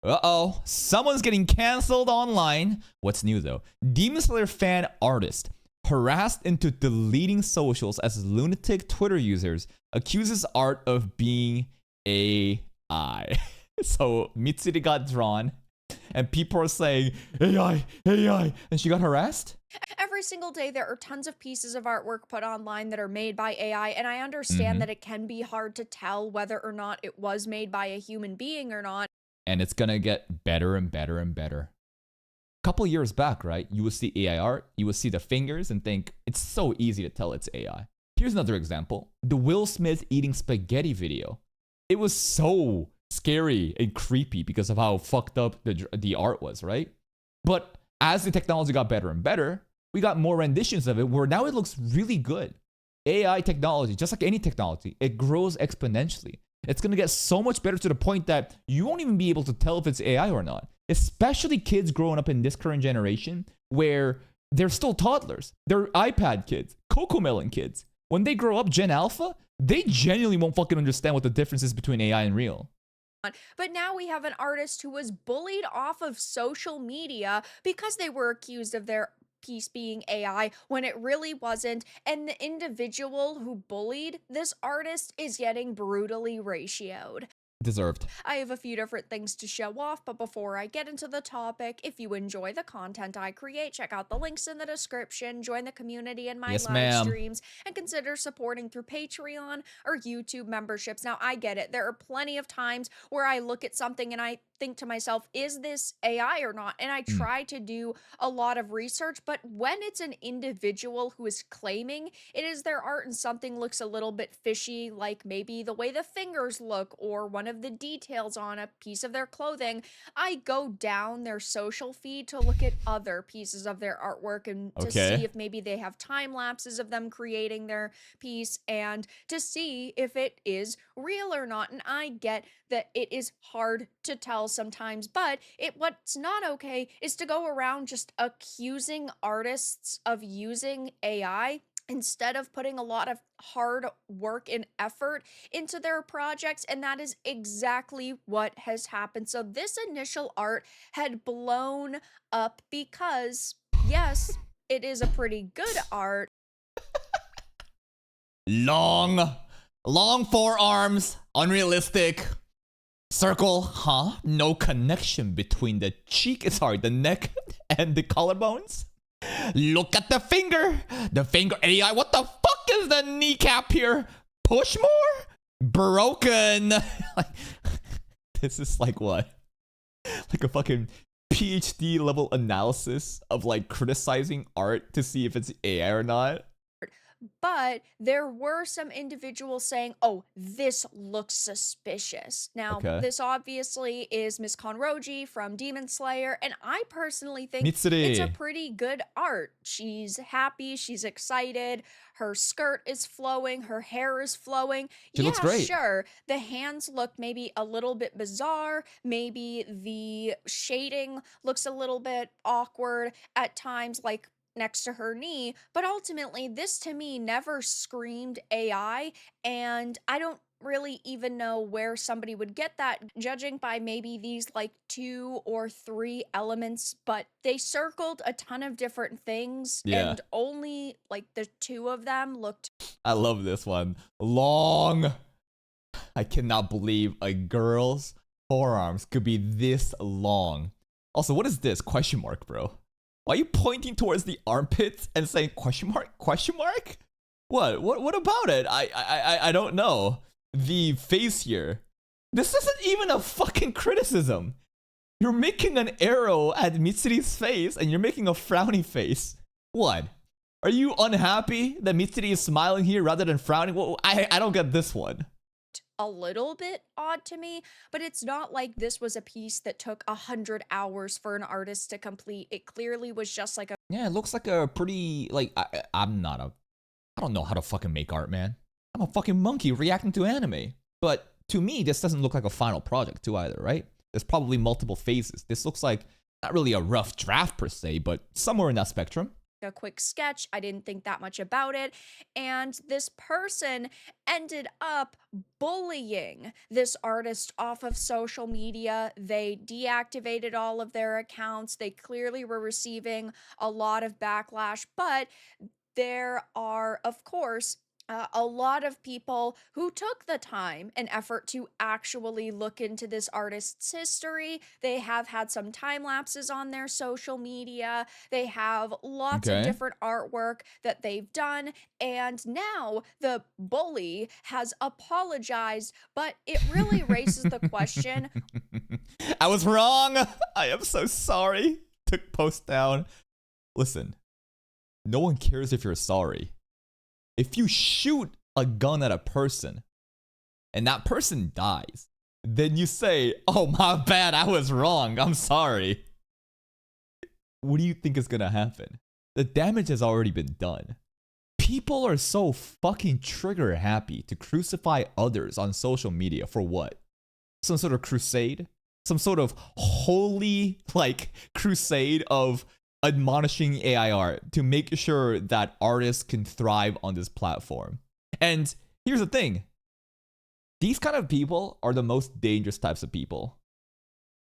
Uh-oh, someone's getting canceled online. What's new though? Demon Slayer fan artist harassed into deleting socials as lunatic Twitter users accuses art of being AI. So Mitsuri got drawn and people are saying AI, AI, and she got harassed? Every single day, there are tons of pieces of artwork put online that are made by AI, and I understand that it can be hard to tell whether or not it was made by a human being or not. And it's gonna get better and better and better. A couple years back, right, you would see AI art, you would see the fingers and think, it's so easy to tell it's AI. Here's another example. The Will Smith eating spaghetti video. It was so scary and creepy because of how fucked up the art was, right? But as the technology got better and better, we got more renditions of it where now it looks really good. AI technology, just like any technology, it grows exponentially. It's going to get so much better to the point that you won't even be able to tell if it's AI or not. Especially kids growing up in this current generation where they're still toddlers. They're iPad kids, Cocomelon kids. When they grow up Gen Alpha, they genuinely won't fucking understand what the difference is between AI and real. But now we have an artist who was bullied off of social media because they were accused of their piece being AI when it really wasn't. And the individual who bullied this artist is getting brutally ratioed. Deserved. I have a few different things to show off, but before I get into the topic, if you enjoy the content I create, check out the links in the description, join the community in my live streams, and consider supporting through Patreon or YouTube memberships. Now, I get it. There are plenty of times where I look at something and I think to myself, is this AI or not? And I try to do a lot of research, but when it's an individual who is claiming it is their art and something looks a little bit fishy, like maybe the way the fingers look or one of the details on a piece of their clothing, I go down their social feed to look at other pieces of their artwork and to see if maybe they have time lapses of them creating their piece and to see if it is real or not. And I get that it is hard to tell sometimes, but what's not okay is to go around just accusing artists of using AI instead of putting a lot of hard work and effort into their projects, and that is exactly what has happened. So this initial art had blown up because, yes, it is a pretty good art. Long forearms, unrealistic. Circle, huh? No connection between the the neck and the collarbones. Look at the finger. The finger AI. What the fuck is the kneecap here? Push more? Broken. Like, this is like what? Like a fucking PhD level analysis of like criticizing art to see if it's AI or not. But there were some individuals saying, oh, this looks suspicious. Now, this obviously is Miss Konroji from Demon Slayer, and I personally think Mitsuri. It's a pretty good art. She's happy, she's excited, her skirt is flowing, her hair is flowing. She looks great. Sure, the hands look maybe a little bit bizarre, maybe the shading looks a little bit awkward at times, like next to her knee, but ultimately this to me never screamed AI, and I don't really even know where somebody would get that, judging by maybe these like 2 or 3 elements, but they circled a ton of different things and only like the 2 of them looked. I love this one. Long. I cannot believe a girl's forearms could be this long. Also, what is this? Question mark, bro. Why are you pointing towards the armpits and saying question mark? Question mark? What about it? I don't know. The face here. This isn't even a fucking criticism. You're making an arrow at Mitsuri's face and you're making a frowny face. What? Are you unhappy that Mitsuri is smiling here rather than frowning? Well, I don't get this one. A little bit odd to me, but it's not like this was a piece that took 100 hours for an artist to complete. It clearly was just like a it looks like a pretty like I don't know how to fucking make art, man. I'm a fucking monkey reacting to anime. But to me, this doesn't look like a final project too either, right? There's probably multiple phases. This looks like not really a rough draft per se, but somewhere in that spectrum. a quick sketch. I didn't think that much about it. And this person ended up bullying this artist off of social media. They deactivated all of their accounts. They clearly were receiving a lot of backlash, but there are, of course, a lot of people who took the time and effort to actually look into this artist's history. They have had some time lapses on their social media. They have lots of Okay. different artwork that they've done. And now the bully has apologized, but it really raises the question. I was wrong. I am so sorry. Took post down. Listen, no one cares if you're sorry. If you shoot a gun at a person and that person dies, then you say, oh, my bad, I was wrong, I'm sorry. What do you think is gonna happen? The damage has already been done. People are so fucking trigger happy to crucify others on social media for what? Some sort of crusade? Some sort of holy, like, crusade of admonishing AI art to make sure that artists can thrive on this platform. And here's the thing. These kind of people are the most dangerous types of people.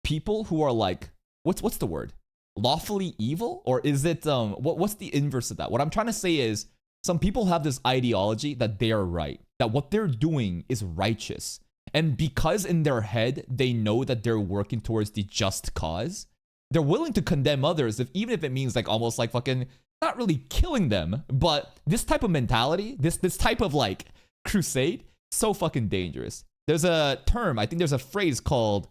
People who are like, what's the word? Lawfully evil? Or is it, what's the inverse of that? What I'm trying to say is, some people have this ideology that they are right, that what they're doing is righteous. And because in their head, they know that they're working towards the just cause, they're willing to condemn others, even if it means like almost like fucking not really killing them. But this type of mentality, this type of like crusade, so fucking dangerous. There's a term, I think there's a phrase called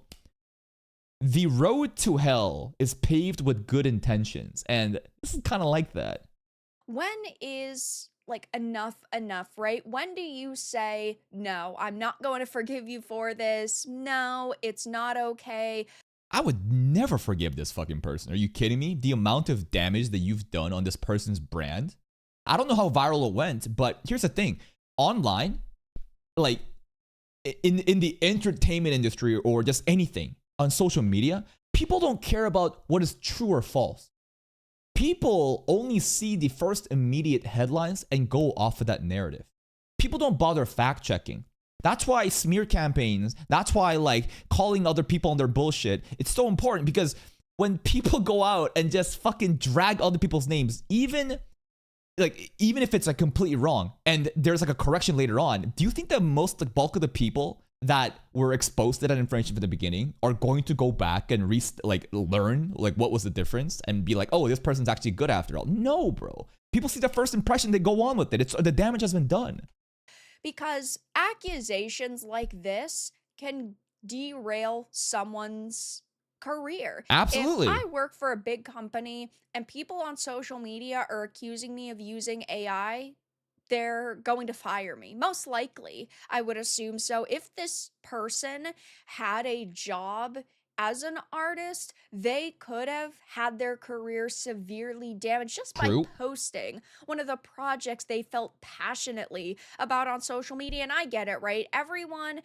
the road to hell is paved with good intentions. And this is kind of like that. When is like enough, right? When do you say, no, I'm not going to forgive you for this? No, it's not okay. I would never forgive this fucking person. Are you kidding me? The amount of damage that you've done on this person's brand. I don't know how viral it went, but here's the thing. Online, like in the entertainment industry or just anything on social media, people don't care about what is true or false. People only see the first immediate headlines and go off of that narrative. People don't bother fact checking. That's why smear campaigns, that's why like calling other people on their bullshit, it's so important because when people go out and just fucking drag other people's names, even if it's like completely wrong and there's like a correction later on, do you think that most, the bulk of the people that were exposed to that information from the beginning are going to go back and learn like what was the difference and be like, oh, this person's actually good after all? No, bro. People see the first impression, they go on with it. The damage has been done. Because accusations like this can derail someone's career. Absolutely. If I work for a big company and people on social media are accusing me of using AI, they're going to fire me. Most likely, I would assume so. If this person had a job as an artist, they could have had their career severely damaged just by posting one of the projects they felt passionately about on social media. And I get it, right? Everyone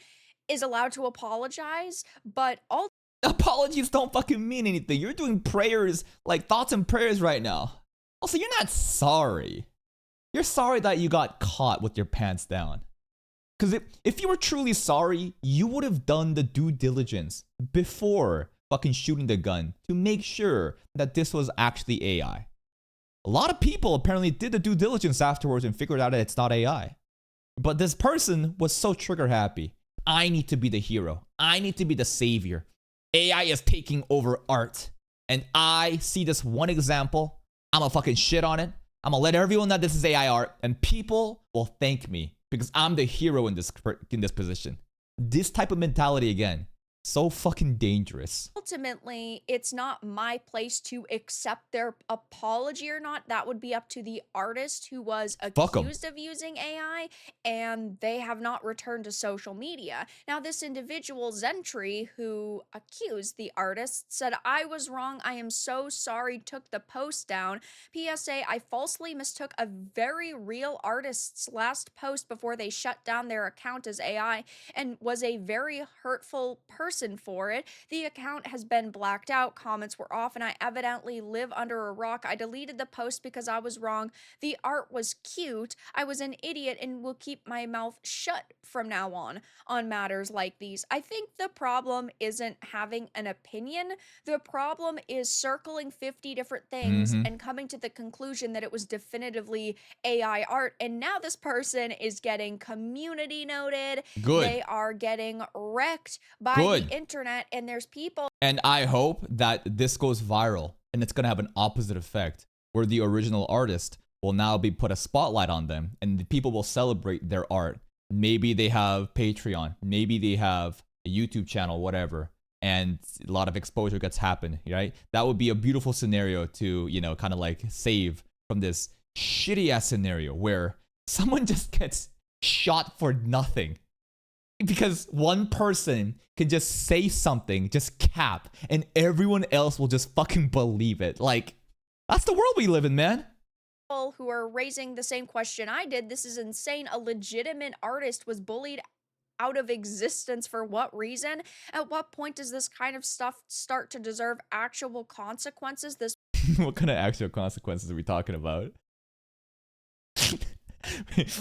is allowed to apologize, but all apologies don't fucking mean anything. You're doing prayers, like thoughts and prayers right now. Also, you're not sorry. You're sorry that you got caught with your pants down. Because if you were truly sorry, you would have done the due diligence before fucking shooting the gun to make sure that this was actually AI. A lot of people apparently did the due diligence afterwards and figured out that it's not AI. But this person was so trigger happy. I need to be the hero. I need to be the savior. AI is taking over art. And I see this one example. I'm gonna fucking shit on it. I'm gonna let everyone know this is AI art. And people will thank me because I'm the hero in this position. This type of mentality, again, so fucking dangerous. Ultimately, it's not my place to accept their apology or not. That would be up to the artist who was accused of using AI, and they have not returned to social media. Now, this individual, Zentry, who accused the artist, said, I was wrong. I am so sorry, took the post down. PSA, I falsely mistook a very real artist's last post before they shut down their account as AI and was a very hurtful person person for it. The account has been blacked out, comments were off, and I evidently live under a rock. I deleted the post because I was wrong. The art was cute. I was an idiot and will keep my mouth shut from now on matters like these. I think the problem isn't having an opinion. The problem is circling 50 different things Mm-hmm. and coming to the conclusion that it was definitively AI art. And now this person is getting community noted. Good. They are getting wrecked by Good. the internet, and there's people. And I hope that this goes viral and it's going to have an opposite effect where the original artist will now be put a spotlight on them and the people will celebrate their art. Maybe they have Patreon, maybe they have a YouTube channel, whatever, and a lot of exposure gets happen, right? That would be a beautiful scenario to, you know, kind of like save from this shitty ass scenario where someone just gets shot for nothing because one person can just say something, just cap, and everyone else will just fucking believe it. Like, that's the world we live in, man. Who are raising the same question I did. This is insane. A legitimate artist was bullied out of existence for what reason? At what point does this kind of stuff start to deserve actual consequences? This What kind of actual consequences are we talking about?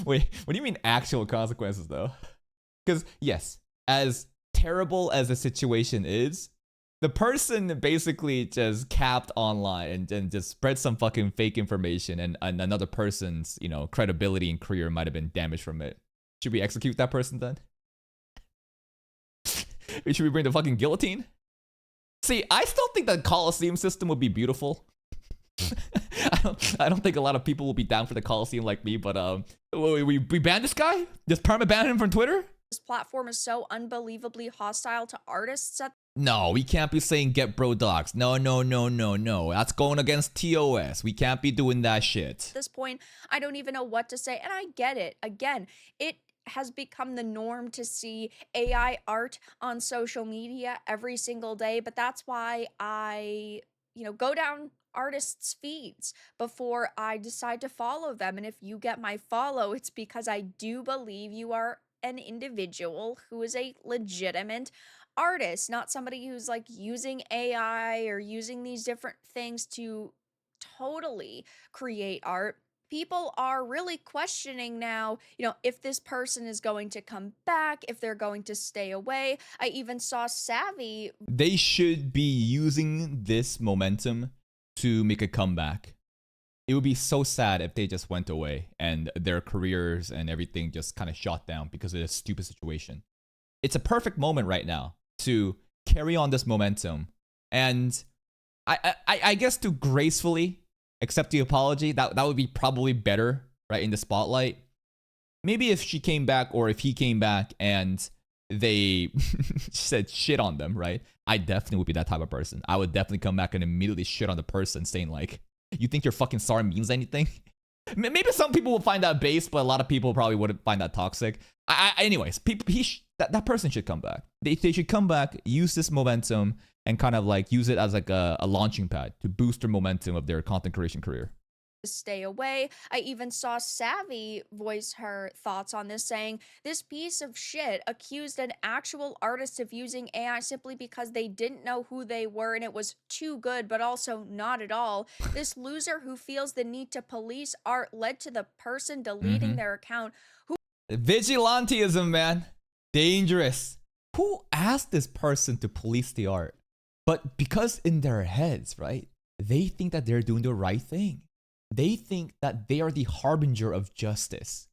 Wait, what do you mean actual consequences, though? Because, yes, as terrible as the situation is, the person basically just capped online and just spread some fucking fake information, and another person's, you know, credibility and career might have been damaged from it. Should we execute that person then? Should we bring the fucking guillotine? See, I still think the Coliseum system would be beautiful. I don't think a lot of people will be down for the Coliseum like me, but we ban this guy? Just perma ban him from Twitter? platform is so unbelievably hostile to artists at No, we can't be saying get bro docs. No. That's going against TOS. We can't be doing that shit. this point. I don't even know what to say, and I get it. Again, it has become the norm to see AI art on social media every single day, but that's why I, go down artists' feeds before I decide to follow them. And if you get my follow, it's because I do believe you are an individual who is a legitimate artist, not somebody who's like using AI or using these different things to totally create art. People are really questioning now, if this person is going to come back, if they're going to stay away. I even saw Savvy. They should be using this momentum to make a comeback. It would be so sad if they just went away and their careers and everything just kind of shot down because of this stupid situation. It's a perfect moment right now to carry on this momentum, and I guess to gracefully accept the apology. That would be probably better, right, in the spotlight. Maybe if she came back or if he came back and they said shit on them, right? I definitely would be that type of person. I would definitely come back and immediately shit on the person, saying like, "You think your fucking sorry means anything?" Maybe some people will find that base, but a lot of people probably wouldn't find that toxic. Anyways, people, that person should come back. They should come back, use this momentum, and kind of like use it as like a launching pad to boost their momentum of their content creation career. Stay away. I even saw Savvy voice her thoughts on this, saying, "This piece of shit accused an actual artist of using AI simply because they didn't know who they were and it was too good, but also not at all. This loser who feels the need to police art led to the person deleting their account." Vigilantism, man. Dangerous. Who asked this person to police the art? But because in their heads, right, they think that they're doing the right thing. They think that they are the harbinger of justice.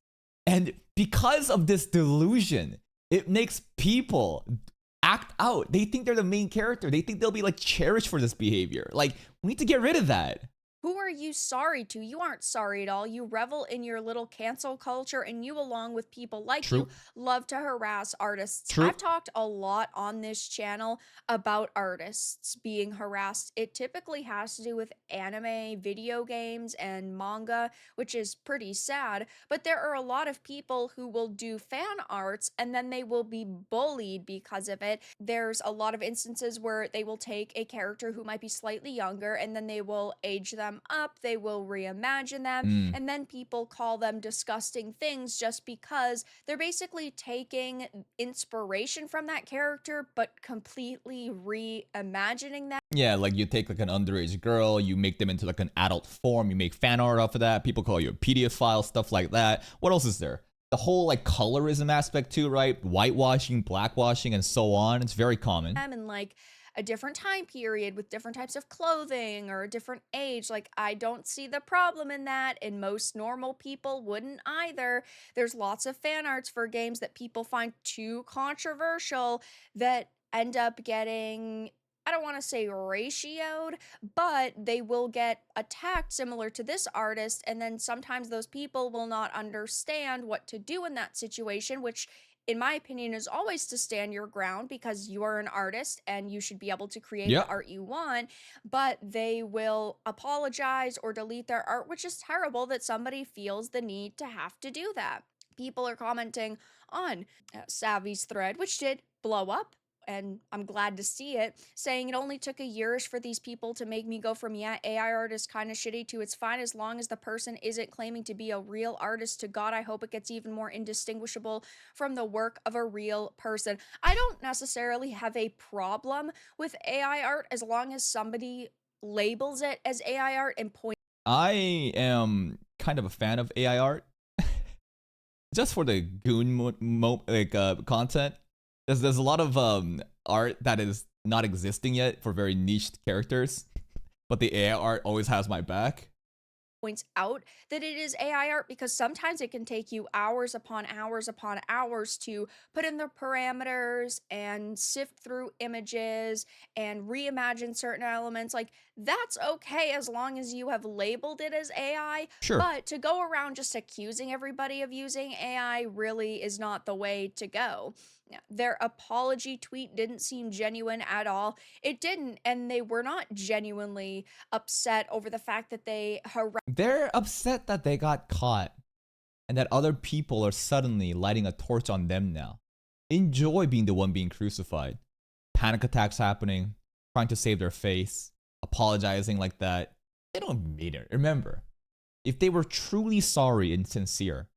And because of this delusion, it makes people act out. They think they're the main character. They think they'll be like cherished for this behavior. Like, we need to get rid of that. Who are you sorry to? You aren't sorry at all. You revel in your little cancel culture, and you, along with people like you, love to harass artists. I've talked a lot on this channel about artists being harassed. It typically has to do with anime, video games, and manga, which is pretty sad. But there are a lot of people who will do fan arts and then they will be bullied because of it. There's a lot of instances where they will take a character who might be slightly younger and then they will age them them up, they will reimagine them, and then people call them disgusting things just because they're basically taking inspiration from that character but completely reimagining them. Yeah, like you take like an underage girl, you make them into like an adult form, you make fan art off of that, people call you a pedophile, stuff like that. What else is there? The whole like colorism aspect too, right? Whitewashing, blackwashing, and so on. It's very common. And like a different time period with different types of clothing or a different age. Like, I don't see the problem in that, and most normal people wouldn't either. There's lots of fan arts for games that people find too controversial that end up getting, I don't want to say ratioed, but they will get attacked similar to this artist. And then sometimes those people will not understand what to do in that situation, which in my opinion, is always to stand your ground because you are an artist and you should be able to create the art you want, but they will apologize or delete their art, which is terrible that somebody feels the need to have to do that. People are commenting on Savvy's thread, which did blow up, and I'm glad to see it, saying it only took a yearish for these people to make me go from, yeah, AI art is kind of shitty to it's fine as long as the person isn't claiming to be a real artist, to God, I hope it gets even more indistinguishable from the work of a real person. I don't necessarily have a problem with AI art as long as somebody labels it as AI art and points. I am kind of a fan of AI art. Just for the goon content. There's a lot of art that is not existing yet for very niche characters, but the AI art always has my back. Points out that it is AI art because sometimes it can take you hours upon hours upon hours to put in the parameters and sift through images and reimagine certain elements. Like, that's okay as long as you have labeled it as AI. Sure. But to go around just accusing everybody of using AI really is not the way to go. Their apology tweet didn't seem genuine at all. It didn't, and they were not genuinely upset over the fact that they're upset that they got caught and that other people are suddenly lighting a torch on them now. Enjoy being the one being crucified. Panic attacks happening, trying to save their face, apologizing like that. They don't mean it. Remember, if they were truly sorry and sincere,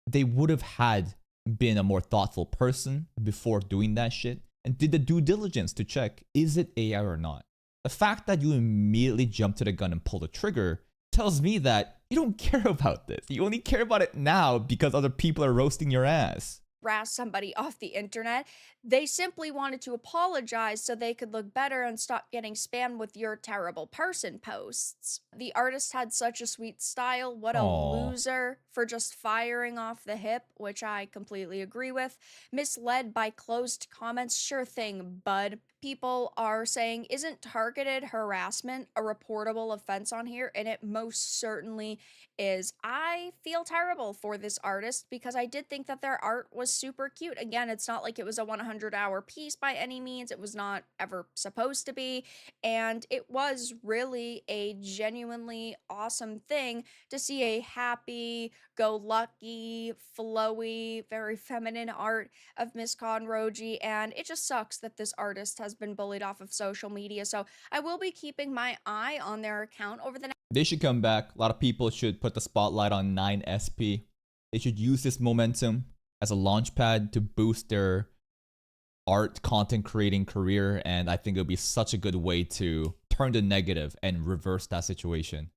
they would have had been a more thoughtful person before doing that shit and did the due diligence to check, is it AI or not? The fact that you immediately jumped to the gun and pulled the trigger tells me that you don't care about this. You only care about it now because other people are roasting your ass. Harass somebody off the internet. They simply wanted to apologize so they could look better and stop getting spammed with your terrible person posts. The artist had such a sweet style. What a loser for just firing off the hip, which I completely agree with. Misled by closed comments. Sure thing, bud. People are saying, isn't targeted harassment a reportable offense on here? And it most certainly is. I feel terrible for this artist because I did think that their art was super cute. Again, it's not like it was a 100-hour piece by any means. It was not ever supposed to be. And it was really a genuinely awesome thing to see a happy-go-lucky, flowy, very feminine art of Miss Conroji. And it just sucks that this artist has been bullied off of social media. So I will be keeping my eye on their account over the next. They should come back. A lot of people should put the spotlight on 9SP. They should use this momentum as a launch pad to boost their art content creating career, and I think it'll be such a good way to turn the negative and reverse that situation.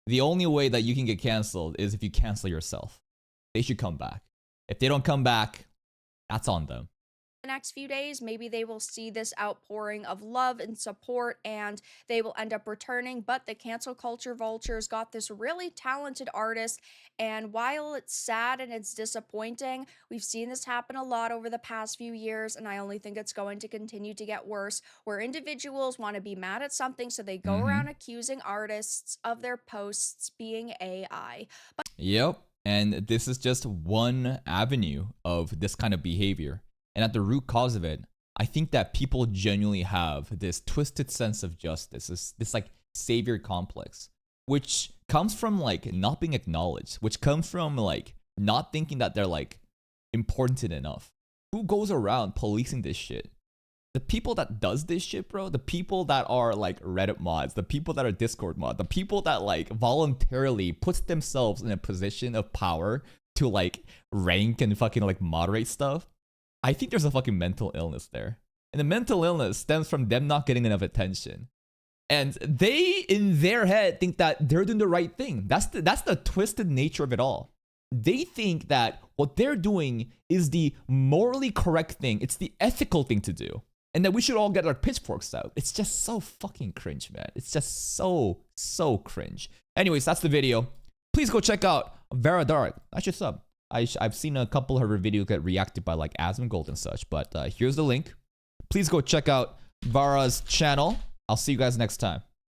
The only way that you can get canceled is if you cancel yourself. They should come back. If they don't come back, that's on them. The next few days, maybe they will see this outpouring of love and support and they will end up returning. But the cancel culture vultures got this really talented artist, and while it's sad and it's disappointing, we've seen this happen a lot over the past few years, and I only think it's going to continue to get worse, where individuals want to be mad at something, so they go around accusing artists of their posts being AI. Yep, and this is just one avenue of this kind of behavior. And at the root cause of it, I think that people genuinely have this twisted sense of justice, this like savior complex, which comes from like not being acknowledged, which comes from like not thinking that they're like important enough. Who goes around policing this shit? The people that does this shit, bro, the people that are like Reddit mods, the people that are Discord mod, the people that like voluntarily puts themselves in a position of power to like rank and fucking like moderate stuff, I think there's a fucking mental illness there. And the mental illness stems from them not getting enough attention. And they, in their head, think that they're doing the right thing. That's the twisted nature of it all. They think that what they're doing is the morally correct thing. It's the ethical thing to do. And that we should all get our pitchforks out. It's just so fucking cringe, man. It's just so cringe. Anyways, that's the video. Please go check out Vera Dark. I should sub. I've seen a couple of her videos get reacted by like Asmongold and such. But here's the link. Please go check out Vara's channel. I'll see you guys next time.